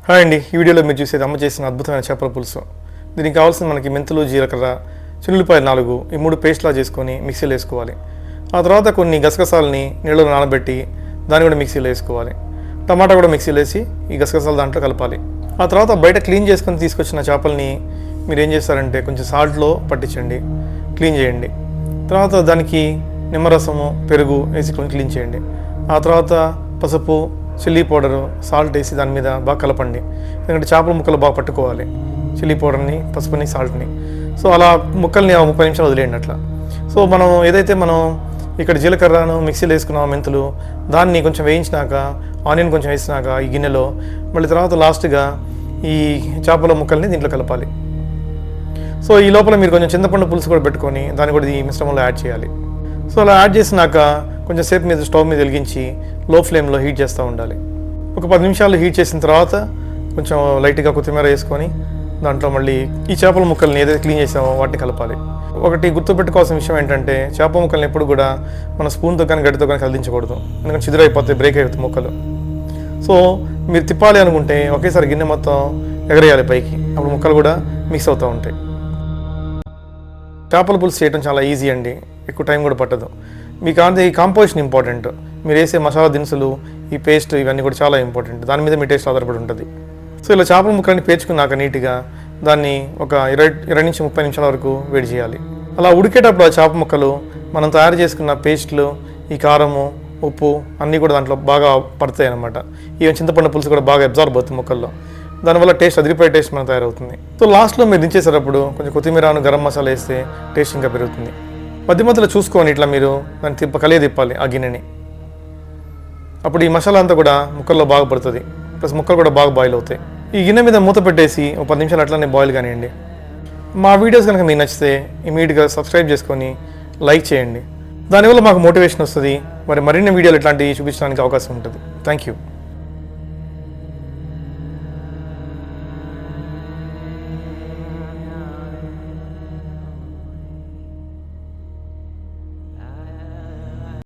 Hi అండి, ఈ వీడియోలో మీరు చూసేది అమ్మ చేసిన అద్భుతమైన చేపల పులుసు. దీనికి కావాల్సిన మనకి మెంతులు, జీలకర్ర, చిల్లుల్లిపాయలు 4 ఈ 3 పేస్ట్లా చేసుకొని మిక్సీలో వేసుకోవాలి. ఆ తర్వాత కొన్ని గసగసాలని నీళ్ళలో నానబెట్టి దాన్ని కూడా మిక్సీలో వేసుకోవాలి. టమాటా కూడా మిక్సీలో వేసి ఈ గసగసాలు దాంట్లో కలపాలి. ఆ తర్వాత బయట క్లీన్ చేసుకొని తీసుకొచ్చిన చేపల్ని మీరు ఏం చేస్తారంటే కొంచెం సాల్ట్లో పట్టించండి, క్లీన్ చేయండి. తర్వాత దానికి నిమ్మరసము, పెరుగు వేసి క్లీన్ చేయండి. ఆ తర్వాత పసుపు, చిల్లీ పౌడరు, సాల్ట్ వేసి దాని మీద బాగా కలపండి. ఎందుకంటే చేపల ముక్కలు బాగా పట్టుకోవాలి చిల్లీ పౌడర్ని, పసుపుని, సాల్ట్ని. సో అలా ముక్కల్ని 30 నిమిషాలు వదిలేయండి అట్లా. సో మనం ఏదైతే మనం ఇక్కడ జీలకర్రను మిక్సీలో వేసుకున్నాం, మెంతులు, దాన్ని కొంచెం వేయించినాక, ఆనియన్ కొంచెం వేసినాక ఈ గిన్నెలో మళ్ళీ తర్వాత లాస్ట్గా ఈ చేపల ముక్కల్ని దీంట్లో కలపాలి. సో ఈ లోపల మీరు కొంచెం చింతపండు పులుసు కూడా పెట్టుకొని దాన్ని కూడా ఈ మిశ్రమంలో యాడ్ చేయాలి. సో అలా యాడ్ చేసినాక కొంచెం సేపు మీద స్టవ్ మీద వెలిగించి లో ఫ్లేమ్లో హీట్ చేస్తూ ఉండాలి. ఒక 10 నిమిషాలు హీట్ చేసిన తర్వాత కొంచెం లైట్గా కొత్తిమీర వేసుకొని దాంట్లో మళ్ళీ ఈ చేపల ముక్కల్ని ఏదైతే క్లీన్ చేసామో వాటిని కలపాలి. ఒకటి గుర్తుపెట్టుకోవాల్సిన విషయం ఏంటంటే చేపల ముక్కల్ని ఎప్పుడు కూడా మన స్పూన్తో కానీ గడ్డితో కానీ కదిలించకూడదు. ఎందుకంటే చిదురైపోతాయి, బ్రేక్ అవుతాయి ముక్కలు. సో మీరు తిప్పాలి అనుకుంటే ఒకేసారి గిన్నె మొత్తం ఎగరేయాలి పైకి, అప్పుడు ముక్కలు కూడా మిక్స్ అవుతూ ఉంటాయి. చేపల పులుసు చేయడం చాలా ఈజీ అండి, ఎక్కువ టైం కూడా పట్టదు. మీకు అంతే ఈ కాంపోజిషన్ ఇంపార్టెంట్. మీరు వేసే మసాలా దినుసులు, ఈ పేస్ట్, ఇవన్నీ కూడా చాలా ఇంపార్టెంట్. దాని మీద మీ టేస్ట్ ఆధారపడి ఉంటుంది. సో ఇలా చేపల ముక్కలని పేర్చుకున్నాక నీట్గా దాన్ని ఒక 20 నుంచి 30 నిమిషాల వరకు వేడి చేయాలి. అలా ఉడికేటప్పుడు ఆ చేప ముక్కలు మనం తయారు చేసుకున్న పేస్ట్లు, ఈ కారము, ఉప్పు అన్నీ కూడా దాంట్లో బాగా పడతాయి అన్నమాట. ఈవెన్ చింతపండు పులుసు కూడా బాగా అబ్జార్బ్ అవుతుంది ముక్కల్లో. దానివల్ల టేస్ట్ అదిరిపోయే టేస్ట్ మనకు తయారవుతుంది. సో లాస్ట్లో మీరు దించేసేటప్పుడు కొంచెం కొత్తిమీరను, గరం మసాలా వేస్తే టేస్ట్ ఇంకా పెరుగుతుంది. మధ్య మధ్యలో చూసుకొని ఇట్లా మీరు దాన్ని తిప్పాలి ఆ గిన్నెని. అప్పుడు ఈ మసాలా అంతా కూడా ముక్కల్లో బాగా పడుతుంది, ప్లస్ ముక్కలు కూడా బాగా బాయిల్ అవుతాయి. ఈ గిన్నె మీద మూత పెట్టేసి ఒక 10 నిమిషాలు అట్లానే బాయిల్ కానివ్వండి. మా వీడియోస్ కనుక మీకు నచ్చితే ఇమీడియట్గా సబ్స్క్రైబ్ చేసుకొని లైక్ చేయండి. దానివల్ల మాకు మోటివేషన్ వస్తుంది, మరిన్ని వీడియోలు ఇట్లాంటివి చూపించడానికి అవకాశం ఉంటుంది. Thank you.